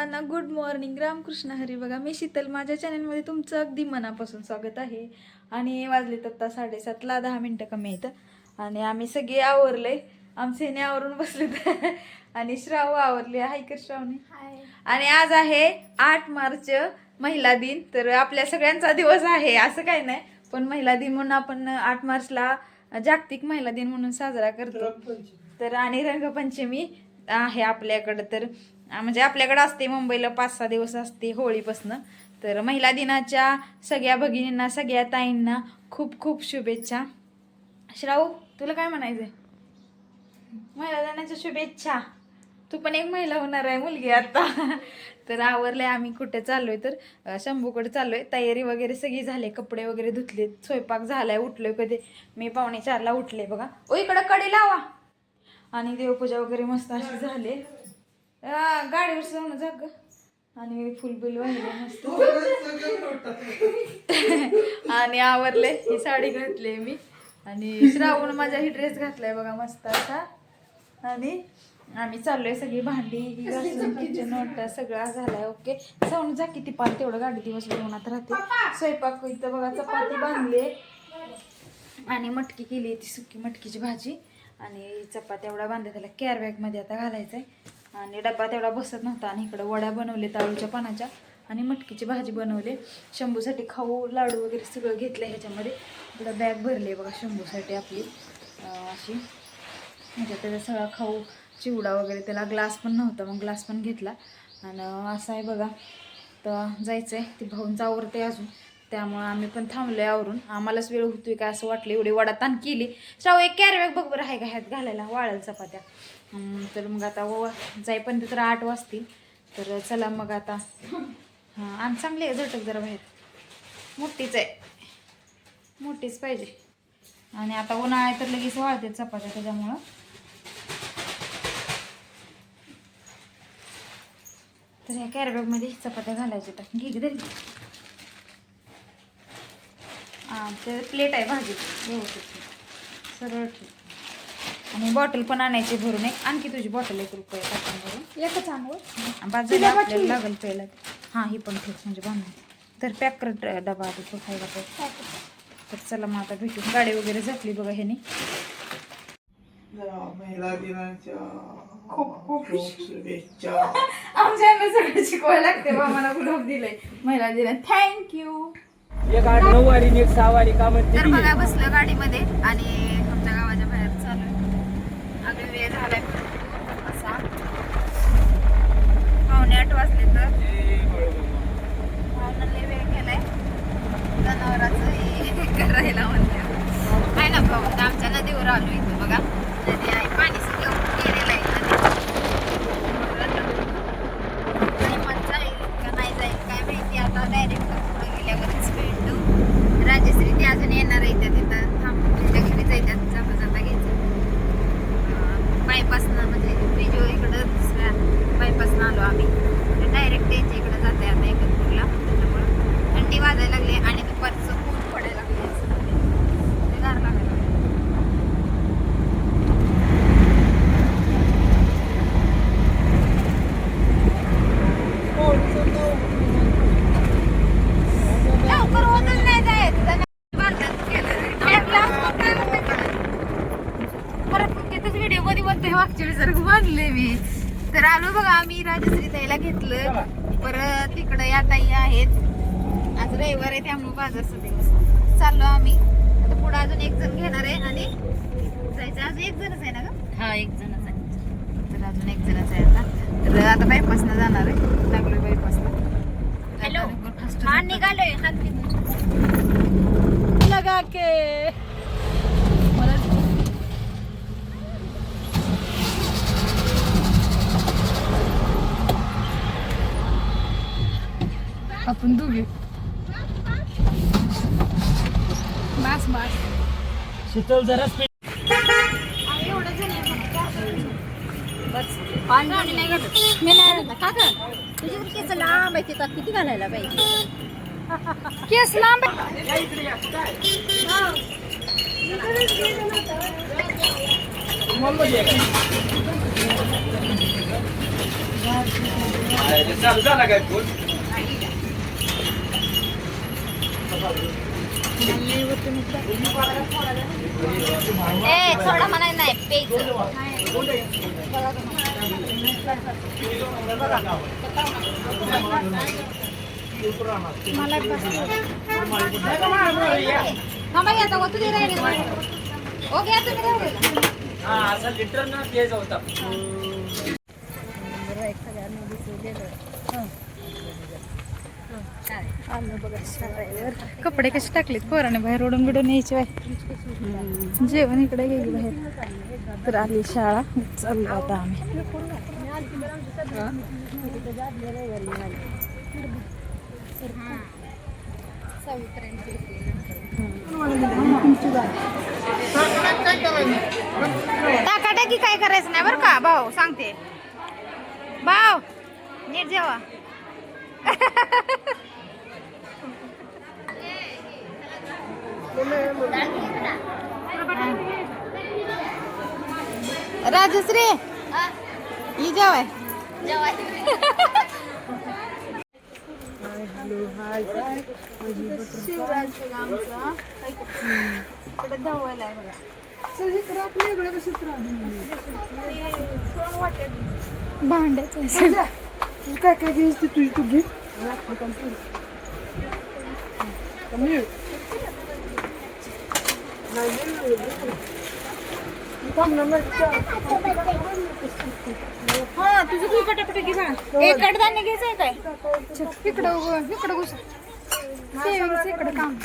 सर्वांना good morning, Ramakrishna Hari. बघा मी शीतल, माझ्या चॅनलमध्ये तुमचं अगदी मनापासून स्वागत आहे. आणि वाजले आता 7:30, 10 मिनटं कमी येतं आणि आम्ही सगळे आवरले. आमचे ने आवरून बसले आणि श्राव आवरले. हाय कर श्रावणी. आणि आज आहे 8 मार्च, महिला दिन. तर आपल्या सगळ्यांचा दिवस आहे असं काही नाही, पण महिला दिन म्हणून आपण 8 मार्चला जागतिक महिला दिन म्हणून साजरा करतो. तर आणि रंगपंचमी आहे आपल्याकडं. तर म्हणजे आपल्याकडं असते, मुंबईला 5-6 दिवस असते होळीपासनं. तर महिला दिनाच्या सगळ्या भगिनींना, सगळ्या ताईंना खूप खूप शुभेच्छा. श्राऊ, तुला काय म्हणायचंय? महिला दिनाच्या शुभेच्छा. तू पण एक महिला होणार आहे, मुलगी आता. तर आवरलंय, आम्ही कुठे चाललोय तर शंभूकडे चाललोय. तयारी वगैरे सगळी झाली, कपडे वगैरे धुतले, स्वयंपाक झालाय. उठलोय कधी, मी 3:45ला उठले बघा. ओ इकडं कडी लावा. आणि देवपूजा वगैरे मस्त अशी झाली. गाडीवर जाऊन जाग आणि फुलबिल वाहिले मस्त. आणि आवरले, ही साडी घातली मी आणि श्रावण माझा ही ड्रेस घातलाय बघा मस्त असा. आणि आम्ही चाललोय, सगळी भांडी घासून किचन ओटा सगळा झालाय. ओके जाऊन जा, किती पाल तेवढं गाडी दिवसभर उन्हात राहते. स्वयंपाक इथं बघा, चपाती बांधली आणि मटकी केली, ती सुकी मटकीची भाजी आणि चपात्या एवढा बांधल्या. त्याला कॅर बॅगमध्ये आता घालायचंय आणि डब्बा तेवढा बसत नव्हता. आणि इकडं वड्या बनवले ताळूच्या पानाच्या आणि मटकीची भाजी बनवली. शंभूसाठी खाऊ लाडू वगैरे सगळं घेतलं ह्याच्यामध्ये. इकडं बॅग भरली बघा शंभूसाठी आपली अशी. म्हणजे त्याचा सगळा खाऊ, चिवडा वगैरे, त्याला ग्लास पण नव्हता मग ग्लास पण घेतला. आणि असं आहे बघा. तर जायचं आहे, ती भाऊंचा आवरते अजून, त्यामुळं आम्ही पण थांबलोय आवरून. आम्हालाच वेळ होतोय का असं वाटलं, एवढी वडा ताण केली. श्राव एक कॅरी बॅग बघ बरं आहे का ह्यात घालायला वाळल चपात्या. तर मग आता जाईपर्यंत तर 8 वाजतील. तर चला मग आता. हां आणि चांगली आहे झटक जरा बाहेर, मोठीच आहे, मोठीच पाहिजे. आणि आता उन्हाळ्यात तर लगेच वाळते चपात्या, त्याच्यामुळं तर ह्या कॅरी बॅगमध्ये चपात्या घालायच्या. तर घे तरी ते प्लेट आहे भाजी व्यवस्थित सरळ ठेव. आणि बॉटल पण आणायची भरून, एक आणखी तुझी बॉटल 1 रुपये टाकून भरून एकच आणू बाजूला आपल्याला लागेल पहिला. हां ही पण ठेव म्हणजे बांधून. तर पॅक कर डबा आधी तो खायला पाहिजे. तर चला मग आता भेटू. गाडी वगैरे झटली बघा ह्याने. महिला दिनाच्या खूप खूप शुभेच्छा. आमच्या सगळं शिकवायला लागते बा, मला ग्रुप दिलंय महिला दिना. थँक्यू. एक 8 9 वारी एक 6 वारी का म्हणते. तर बघा बसलं गाडीमध्ये आणि आमच्या गावाच्या बाहेर चालू. अगदी वेळ झालाय असा 7:45 वाजले. तर पाहुण्याने वेळ केलाय जनावरांचं करायला म्हणते. आहे ना भाऊ, तर आमच्या नदीवर आलो. इथं बघा नदी आहे, पाणी सगळं गेलेलं आहे. आणि मजा येईल का नाही जाईल काय माहिती. आता डायरेक्ट पुढे गेल्यावरच भेटू. राजश्री ती अजून येणार आहे, त्या तिथं थांबलेल्या घरी जायच्यात. जाता जाता घ्यायचं बायपासनं, म्हणजे ब्रिजवर इकडं दुसऱ्या बायपासनं आलो आम्ही. डायरेक्ट त्यांच्या इकडं जाते आता एकतपूरला. त्याच्यामुळं थंडी वाजायला लागली आणि दुपारचं ऊन पडायला लागले, ते गार लागायला लागले. लवकर होतच नाही जायचं. व्हिडिओ मध्ये बोलतोय मागच्या वेळेस बांधले मी. तर आलो बघा आम्ही, राजश्री ताईला घेतलं. परत तिकडे या ताई आहेत. आज रविवार आहे त्यामुळे बाजारचा दिवस. चाललो आम्ही आता पुढे. अजून एक जण घेणार आहे आणि जायचं. अजून एक जणच आहे ना ग? हा एक जणच आहे. तर अजून एक जणच आहे आता. तर आता बायपासनं जाणार आहे, लागलोय बायपासला. हॅलो हा निघालोय. हात लगा के आपण दोघे बस बस. शीतल जरा एवढं बस पाणी नाही घालत. मी नाही घालत का ग? तुझी केस लांब आहे, तिथं किती घालायला पाहिजे? केस लांब चालू झाला काय फोन थोडा म्हणा नाही पेज थांबा घ्या तू दे राहिले ओ घ्या तुम्ही राहिले हा असा लिटर ना तेच होता कपडे कसे टाकलेत पोराने बाहेर ओढून बिडून यायचे बाहेर जेवण इकडे गेली बाहेर तर आली शाळा चाललो आता आम्ही टाकाटाकी काय करायचं नाही बरं का भाऊ सांगते भाऊ नीट जेवा राजश्री ही जेवाय भांड्याचं काय काय घ्यायची तुझी तू घे हा तुझं तू पटापट घे सांग एक कडधान्य घ्यायचंय काय इकडं घुस सेविंग्स इकडं काम